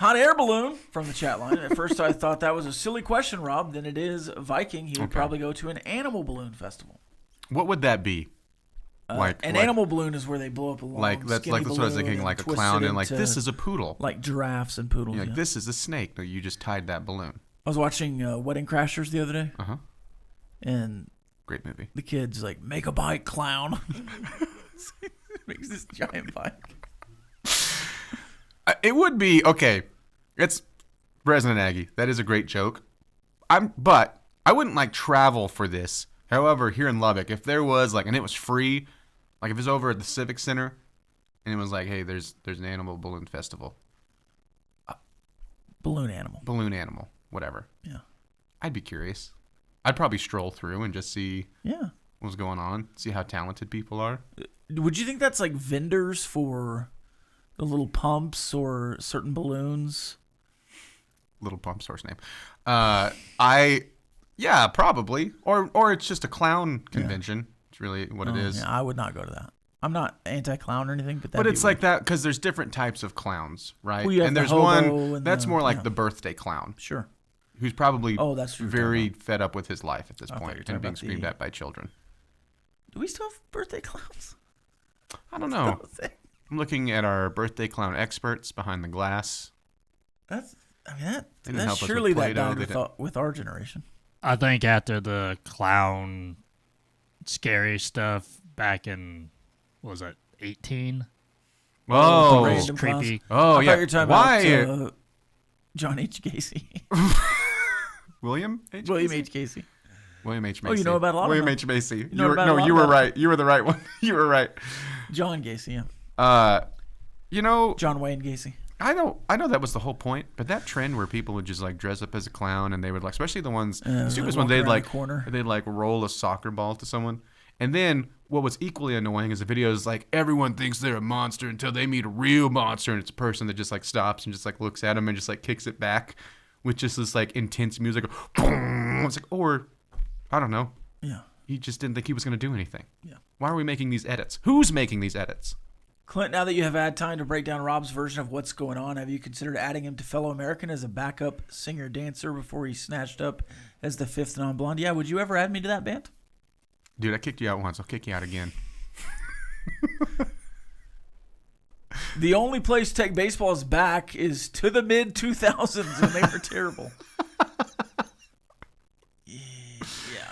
Hot air balloon from the chat line. At first I thought that was a silly question, Rob. Then it is Viking. He would probably go to an animal balloon festival. What would that be? Animal balloon is where they blow up a long that's what I was thinking, like a clown, and like this is a poodle. Like giraffes and poodles. Like this is a snake. No, you just tied that balloon. I was watching Wedding Crashers the other day. Uh-huh. And great movie. The kid's like, make a bike, clown. Makes this giant bike. It would be, okay, it's President Aggie. That is a great joke. But I wouldn't like travel for this. However, here in Lubbock, if there was like, and it was free, like if it was over at the Civic Center, and it was like, hey, there's an animal balloon festival. Balloon animal, whatever. Yeah. I'd be curious. I'd probably stroll through and just see what was going on, see how talented people are. Would you think that's like vendors for the little pumps or certain balloons? Little Pumps, horse name. Yeah, probably. Or it's just a clown convention. It's really what it is. Yeah, I would not go to that. I'm not anti-clown or anything, but it's like that because there's different types of clowns, right? Well, and there's one that's more like the birthday clown. Sure. Who's probably that's very fed up with his life at this point and being screamed at by children. Do we still have birthday clowns? I don't know. I'm looking at our birthday clown experts behind the glass. That's surely that died with our generation. I think after the clown scary stuff back in, what was it, 18? Oh, random creepy. Clowns. Oh, yeah. You're talking about John H. Gacy. William H. Gacy. William H. Macy. Oh, you know about a lot William of H. Macy. You were right. You were the right one. You were right. John Gacy, yeah. John Wayne Gacy. I know that was the whole point, but that trend where people would just like dress up as a clown and they would like, especially the ones, stupidest ones, they'd like roll a soccer ball to someone. And then what was equally annoying is the video is like everyone thinks they're a monster until they meet a real monster, and it's a person that just like stops and just like looks at them and just like kicks it back with just this like intense music. Boom! It's like, or I don't know. Yeah. He just didn't think he was going to do anything. Yeah. Why are we making these edits? Who's making these edits? Clint, now that you have had time to break down Rob's version of what's going on, have you considered adding him to Fellow American as a backup singer-dancer before he snatched up as the fifth non-blonde? Yeah, would you ever add me to that band? Dude, I kicked you out once. I'll kick you out again. The only place Tech Baseball is back is to the mid-2000s when they were terrible. Yeah.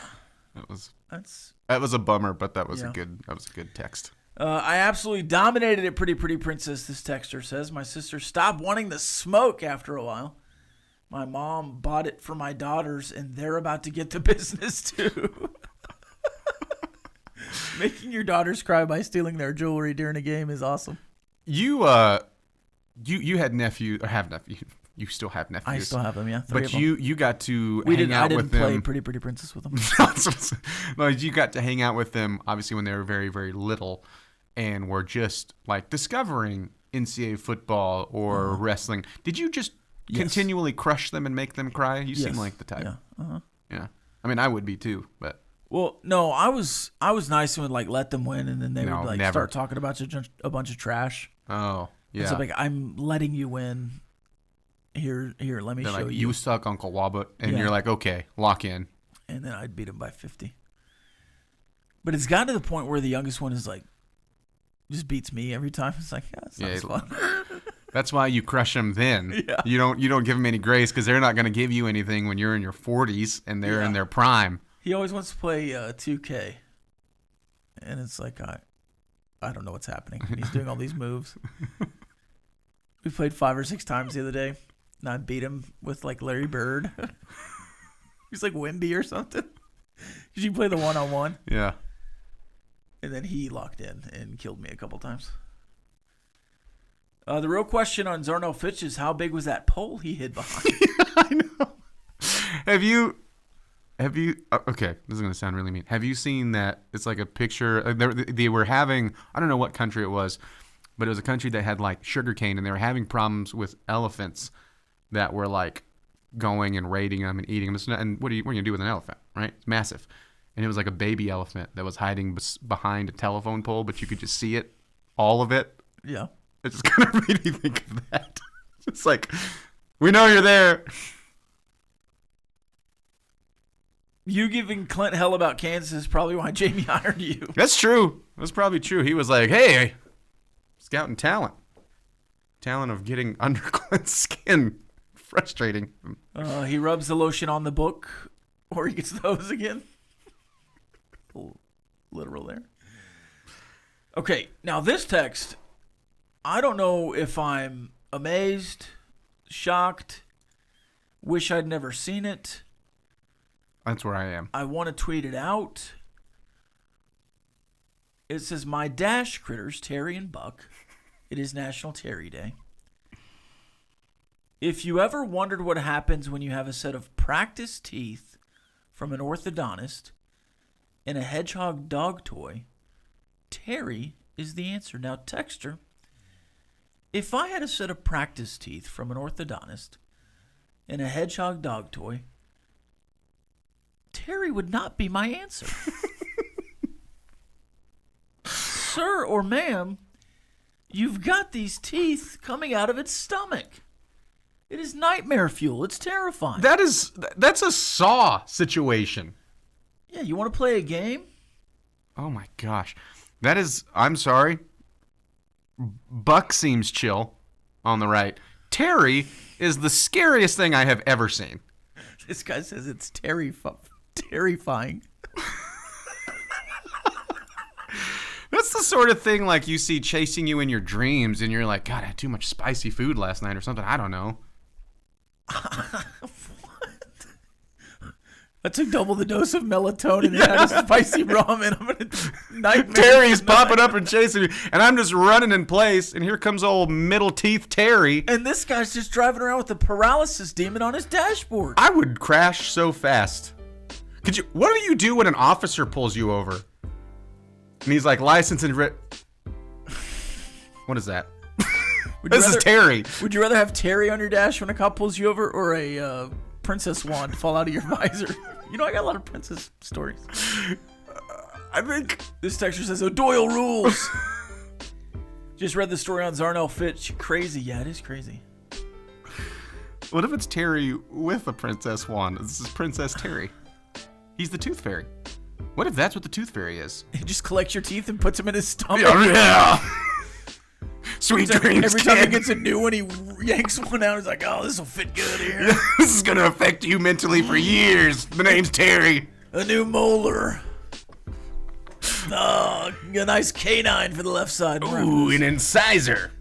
That was a bummer, but that was a good text. I absolutely dominated it, Pretty Princess, this texter says. My sister stopped wanting the smoke after a while. My mom bought it for my daughters, and they're about to get the business too. Making your daughters cry by stealing their jewelry during a game is awesome. You had nephew or have nephew. You still have nephews. I still have them, yeah. But you got to hang out with them. I didn't play Pretty Princess with them. No, you got to hang out with them, obviously, when they were very, very little and were just, like, discovering NCAA football or wrestling. Did you just continually crush them and make them cry? You seem like the type. Yeah. Yeah. I mean, I would be, too, but... Well, no, I was nice and would, like, let them win, and then they would, like, start talking about a bunch of trash. Oh, yeah. And so, like, I'm letting you win. Here, let me show like, you. You suck, Uncle Wabbit. And you're like, okay, lock in. And then I'd beat him by 50. But it's gotten to the point where the youngest one is like, just beats me every time. It's like, sounds fun. That's why you crush them then. Yeah. You don't give them any grace because they're not going to give you anything when you're in your 40s and they're in their prime. He always wants to play 2K. And it's like, I don't know what's happening. He's doing all these moves. We played 5 or 6 times the other day. And I beat him with, like, Larry Bird. He's like Wimby or something. Did you play the one-on-one? Yeah. And then he locked in and killed me a couple times. The real question on Zarno Fitch is how big was that pole he hid behind? I know. Have you? Okay, this is going to sound really mean. Have you seen that? It's like a picture. They were having, I don't know what country it was, but it was a country that had like sugarcane, and they were having problems with elephants that were like going and raiding them and eating them. And what are you going to do with an elephant, right? It's massive. And it was like a baby elephant that was hiding behind a telephone pole, but you could just see it, all of it. Yeah. It just kind of made me think of that. It's like, we know you're there. You giving Clint hell about Kansas is probably why Jamie hired you. That's true. That's probably true. He was like, hey, scouting talent. Talent of getting under Clint's skin. Frustrating. He rubs the lotion on the book, or he gets those again. Literal there. Okay, now this text, I don't know if I'm amazed, shocked, wish I'd never seen it. That's where I am. I want to tweet it out. It says, my dash critters, Terry and Buck. It is National Terry Day. If you ever wondered what happens when you have a set of practice teeth from an orthodontist and a hedgehog dog toy, Terry is the answer. Now, texter, if I had a set of practice teeth from an orthodontist and a hedgehog dog toy, Terry would not be my answer. Sir or ma'am, you've got these teeth coming out of its stomach. It is nightmare fuel. It's terrifying. That's a Saw situation. Yeah, you want to play a game? Oh my gosh. That is, I'm sorry. Buck seems chill on the right. Terry is the scariest thing I have ever seen. This guy says it's terrifying. That's the sort of thing like you see chasing you in your dreams and you're like, God, I had too much spicy food last night or something. I don't know. What? I took double the dose of melatonin and had a spicy ramen. I'm going to nightmare. Terry's popping up and chasing me, and I'm just running in place, and here comes old middle teeth Terry. And this guy's just driving around with a paralysis demon on his dashboard. I would crash so fast. What do you do when an officer pulls you over? And he's like, license and what is that? This is Terry. Would you rather have Terry on your dash when a cop pulls you over, or a princess wand fall out of your visor? You know, I got a lot of princess stories. I think this texture says O'Doyle rules. Just read the story on Zarnell Fitch. Crazy. Yeah, it is crazy. What if it's Terry with a princess wand? This is Princess Terry. He's the tooth fairy. What if that's what the tooth fairy is? He just collects your teeth and puts them in his stomach. Yeah. Sweet dreams. Every time he gets a new one, he yanks one out. He's like, oh, this will fit good here. This is going to affect you mentally for years. The name's Terry. A new molar. Oh, a nice canine for the left side. Ooh, an incisor.